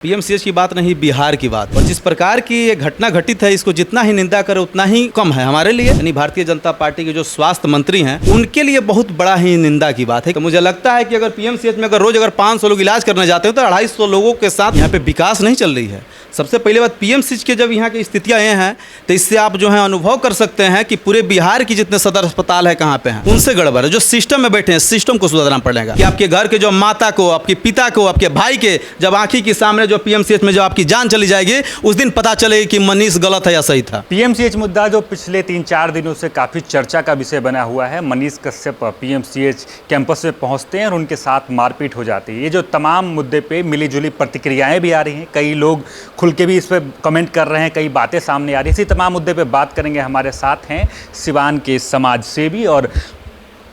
PMCH की बात नहीं, बिहार की बात। और जिस प्रकार की ये घटना घटित है, इसको जितना ही निंदा करे उतना ही कम है हमारे लिए। यानी भारतीय जनता पार्टी के जो स्वास्थ्य मंत्री हैं, उनके लिए बहुत बड़ा ही निंदा की बात है। तो मुझे लगता है कि अगर पीएमसीएच में अगर रोज 500 लोग इलाज करने जाते हैं तो 250 लोगों के साथ यहाँ पे विकास नहीं चल रही है। सबसे पहले बात, पीएमसीएच के जब यहाँ की स्थितियाँ ये हैं तो इससे आप जो है अनुभव कर सकते हैं कि पूरे बिहार की जितने सदर अस्पताल है कहाँ पे हैं, उनसे गड़बड़ है। जो सिस्टम में बैठे हैं, सिस्टम को सुधारना पड़ेगा कि आपके घर के जो माता को, आपके पिता को, आपके भाई के जब आंखी के सामने जो पीएमसीएच में जो आपकी जान चली जाएगी, उस दिन पता चलेगा कि मनीष गलत है या सही था। पीएमसीएच मुद्दा जो पिछले 3-4 दिनों से काफ़ी चर्चा का विषय बना हुआ है। मनीष कश्यप पीएमसीएच कैंपस में पहुंचते हैं और उनके साथ मारपीट हो जाती है। ये जो तमाम मुद्दे पे मिलीजुली प्रतिक्रियाएं भी आ रही हैं, कई लोग खुल के भी इस पर कमेंट कर रहे हैं, कई बातें सामने आ रही हैं। इसी तमाम मुद्दे पे बात करेंगे। हमारे साथ हैं सिवान के समाज सेवी और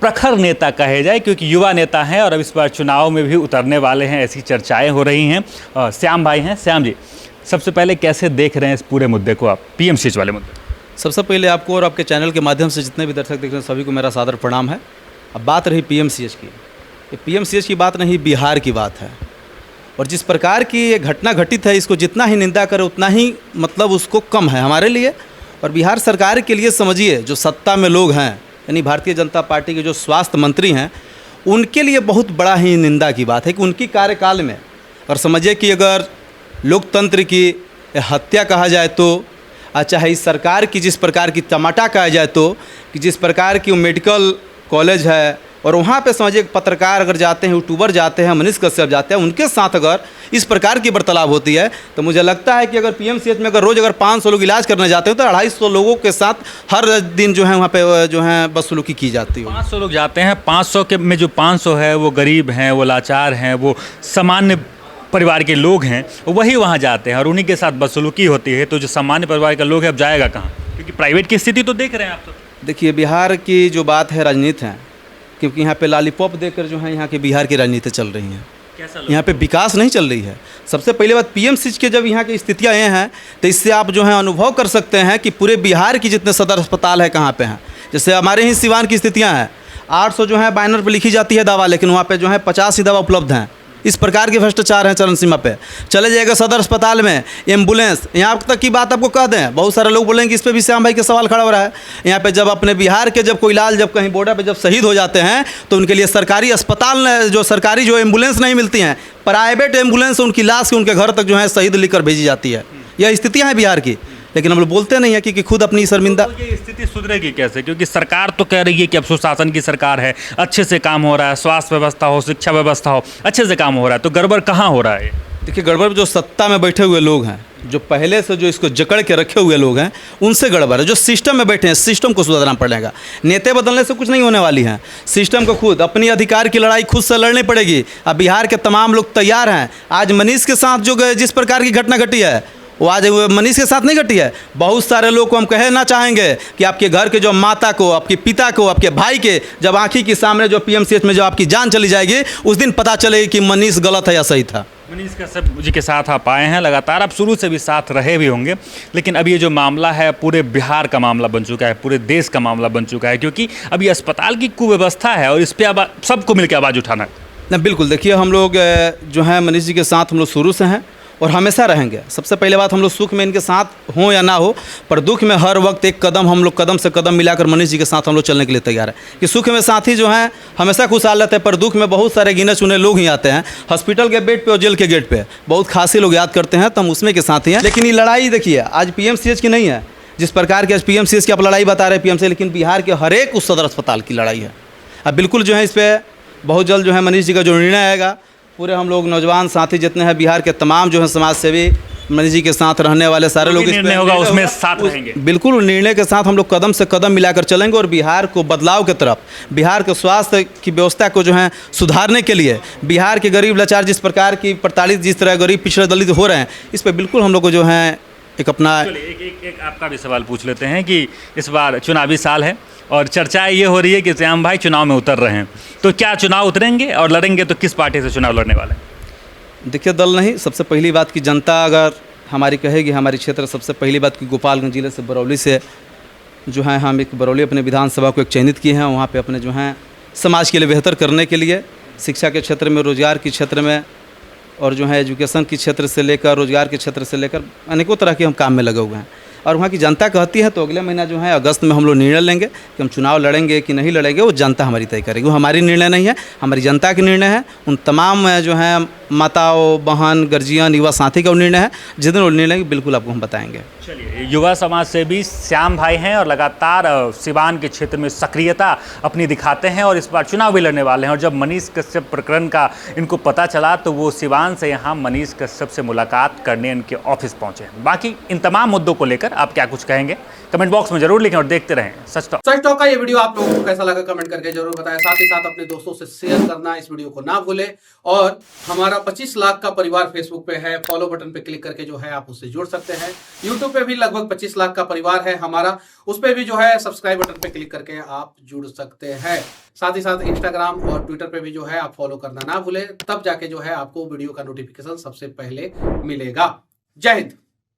प्रखर नेता कहे जाए, क्योंकि युवा नेता हैं और अब इस बार चुनाव में भी उतरने वाले हैं, ऐसी चर्चाएं हो रही हैं। श्याम भाई हैं। श्याम जी, सबसे पहले कैसे देख रहे हैं इस पूरे मुद्दे को आप, पीएमसीएच वाले मुद्दे? सबसे पहले आपको और आपके चैनल के माध्यम से जितने भी दर्शक देख रहे हैं सभी को मेरा सादर प्रणाम है। अब बात रही पीएमसीएच की, ये पीएमसीएच की बात नहीं, बिहार की बात है। और जिस प्रकार की ये घटना घटित है, इसको जितना ही निंदा करे उतना ही मतलब उसको कम है हमारे लिए और बिहार सरकार के लिए। समझिए, जो सत्ता में लोग हैं, यानी भारतीय जनता पार्टी के जो स्वास्थ्य मंत्री हैं, उनके लिए बहुत बड़ा ही निंदा की बात है कि उनकी कार्यकाल में, और समझिए कि अगर लोकतंत्र की हत्या कहा जाए तो, चाहे इस सरकार की जिस प्रकार की टमाटा कहा जाए तो, कि जिस प्रकार की मेडिकल कॉलेज है और वहाँ पे समझिए पत्रकार अगर जाते हैं, यूट्यूबर जाते हैं, मनीष कश्यप जाते हैं, उनके साथ अगर इस प्रकार की वार्तालाप होती है तो मुझे लगता है कि अगर पीएमसीएच में अगर रोज 500 लोग इलाज करने जाते हैं तो 250 लोगों के साथ हर दिन जो है वहाँ पे जो है बदसलूकी की जाती है। 500 लोग जाते हैं, 500 के में जो 500 है वो गरीब हैं, वो लाचार हैं, वो सामान्य परिवार के लोग हैं, वही वहाँ जाते हैं और उन्हीं के साथ बदसलूकी होती है। तो जो सामान्य परिवार का लोग है, अब जाएगा कहाँ? क्योंकि प्राइवेट की स्थिति तो देख रहे हैं आप। तो देखिए, बिहार की जो बात है राजनीति है, क्योंकि यहाँ पे लॉलीपॉप देकर जो है यहाँ के बिहार की राजनीति चल रही हैं। यहाँ पे विकास नहीं चल रही है। सबसे पहले बात, पीएमसीएच के जब यहाँ की स्थितियाँ ये हैं तो इससे आप जो है अनुभव कर सकते हैं कि पूरे बिहार की जितने सदर अस्पताल है कहाँ पे हैं। जैसे हमारे ही सिवान की स्थितियाँ हैं, 800 जो है बैनर पर लिखी जाती है दवा, लेकिन वहाँ पे जो है 50 ही दवा उपलब्ध हैं। इस प्रकार के भ्रष्टाचार हैं चरण सीमा पे। चले जाएगा सदर अस्पताल में एम्बुलेंस, यहाँ तक की बात आपको कह दें, बहुत सारे लोग बोलेंगे इस पे भी श्याम भाई के सवाल खड़ा हो रहा है। यहाँ पे जब अपने बिहार के जब कोई लाल जब कहीं बॉर्डर पे जब शहीद हो जाते हैं तो उनके लिए सरकारी अस्पताल जो सरकारी जो एम्बुलेंस नहीं मिलती हैं, प्राइवेट एम्बुलेंस उनकी लाश के उनके घर तक जो है शहीद लिखकर भेजी जाती है। यह स्थितियाँ हैं बिहार की, लेकिन हम लोग बोलते नहीं है कि खुद अपनी शर्मिंदा। तो ये स्थिति सुधरेगी कैसे? क्योंकि सरकार तो कह रही है कि अब सुशासन की सरकार है, अच्छे से काम हो रहा है, स्वास्थ्य व्यवस्था हो, शिक्षा व्यवस्था हो, अच्छे से काम हो रहा है, तो गड़बड़ कहाँ हो रहा है? देखिए, गड़बड़ जो सत्ता में बैठे हुए लोग हैं, जो पहले से जो इसको जकड़ के रखे हुए लोग हैं, उनसे गड़बड़ है। जो सिस्टम में बैठे हैं, सिस्टम को सुधारना पड़ेगा। नेता बदलने से कुछ नहीं होने वाली है। सिस्टम को खुद अपनी अधिकार की लड़ाई खुद से लड़नी पड़ेगी। अब बिहार के तमाम लोग तैयार हैं। आज मनीष के साथ जो जिस प्रकार की घटना घटी है, वो आज मनीष के साथ नहीं घटी है। बहुत सारे लोग को हम कहना चाहेंगे कि आपके घर के जो माता को, आपके पिता को, आपके भाई के जब आंखी के सामने जो पीएमसीएच में जो आपकी जान चली जाएगी, उस दिन पता चलेगा कि मनीष गलत है या सही था। मनीष कश्यप जी के साथ आप आए हैं, लगातार आप शुरू से भी साथ रहे भी होंगे, लेकिन अब ये जो मामला है पूरे बिहार का मामला बन चुका है, पूरे देश का मामला बन चुका है, क्योंकि अभी अस्पताल की कुव्यवस्था है और इस पर सबको मिलकर आवाज़ उठाना है ना। बिल्कुल, देखिए, हम लोग जो है मनीष जी के साथ हम लोग शुरू से हैं और हमेशा रहेंगे। सबसे पहले बात, हम लोग सुख में इनके साथ हों या ना हो, पर दुख में हर वक्त एक कदम हम लोग कदम से कदम मिलाकर मनीष जी के साथ हम लोग चलने के लिए तैयार है। कि सुख में साथी जो हैं हमेशा खुशहाल रहते हैं, पर दुख में बहुत सारे गिने चुने लोग ही आते हैं। हॉस्पिटल के बेड पे और जेल के गेट पे बहुत खासी लोग याद करते हैं, तो हम उसमें के साथ ही हैं। लेकिन ये लड़ाई देखिए आज पीएमसीएच की नहीं है, जिस प्रकार की आज पीएमसीएच की आप लड़ाई बता रहे हैं पीएमसीएच, लेकिन बिहार के हर एक उस सदर अस्पताल की लड़ाई है। अब बिल्कुल जो है इस पर बहुत जल्द जो है मनीष जी का जो निर्णय आएगा, पूरे हम लोग नौजवान साथी जितने हैं बिहार के तमाम जो है समाज सेवी, मनीष जी के साथ रहने वाले सारे लोग निर्णय होगा उसमें साथ रहेंगे। बिल्कुल, निर्णय के साथ हम लोग कदम से कदम मिलाकर चलेंगे और बिहार को बदलाव की तरफ, बिहार के स्वास्थ्य की व्यवस्था को जो है सुधारने के लिए, बिहार के गरीब लाचार जिस प्रकार की प्रताड़ित जिस तरह गरीब पिछड़े दलित हो रहे हैं, इस पर बिल्कुल हम लोग को जो है एक अपना एक आपका भी सवाल पूछ लेते हैं कि इस बार चुनावी साल है और चर्चाएं ये हो रही है कि श्याम भाई चुनाव में उतर रहे हैं, तो क्या चुनाव उतरेंगे और लड़ेंगे तो किस पार्टी से चुनाव लड़ने वाले हैं? देखिए, दल नहीं, सबसे पहली बात की जनता अगर हमारी कहेगी, हमारी क्षेत्र सबसे पहली बात की गोपालगंज जिले से बरौली से जो है हम एक बरौली अपने विधानसभा को एक चयनित किए हैं। वहाँ पे अपने जो हैं समाज के लिए बेहतर करने के लिए, शिक्षा के क्षेत्र में, रोजगार के क्षेत्र में और जो है एजुकेशन के क्षेत्र से लेकर रोजगार के क्षेत्र से लेकर अनेकों तरह के हम काम में लगे हुए हैं। और वहाँ की जनता कहती है तो अगले महीना जो है अगस्त में हम लोग निर्णय लेंगे कि हम चुनाव लड़ेंगे कि नहीं लड़ेंगे, वो जनता हमारी तय करेगी। वो हमारी निर्णय नहीं है, हमारी जनता की निर्णय है। उन तमाम जो है माताओं, बहन, गर्जियन, युवा साथी का निर्णय है। जिस दिन वो निर्णय लेंगे बिल्कुल आपको हम बताएंगे। चलिए, युवा समाज से भी श्याम भाई हैं और लगातार सिवान के क्षेत्र में सक्रियता अपनी दिखाते हैं और इस बार चुनाव भी लड़ने वाले हैं। और जब मनीष कश्यप प्रकरण का इनको पता चला तो वो सिवान से यहाँ मनीष कश्यप से मुलाकात करने इनके ऑफिस पहुंचे। बाकी इन तमाम मुद्दों को लेकर आप क्या कुछ कहेंगे कमेंट बॉक्स में जरूर लिखें और देखते रहें सच टॉक। सच टॉक का ये वीडियो आप लोगों को कैसा लगा कमेंट करके जरूर बताएं। साथ ही साथ अपने दोस्तों से शेयर करना इस वीडियो को ना भूलें। और हमारा 25 लाख का परिवार फेसबुक पे है, फॉलो बटन पे क्लिक करके जो है आप उससे जुड़ सकते हैं। यूट्यूब पे भी लगभग 25 लाख का परिवार है हमारा, उस पे भी जो है सब्सक्राइब बटन पे क्लिक करके आप जुड़ सकते हैं। साथ ही साथ इंस्टाग्राम और ट्विटर पे भी जो है आप फॉलो करना ना भूलें, तब जाके जो है आपको वीडियो का नोटिफिकेशन सबसे पहले मिलेगा। जय हिंद।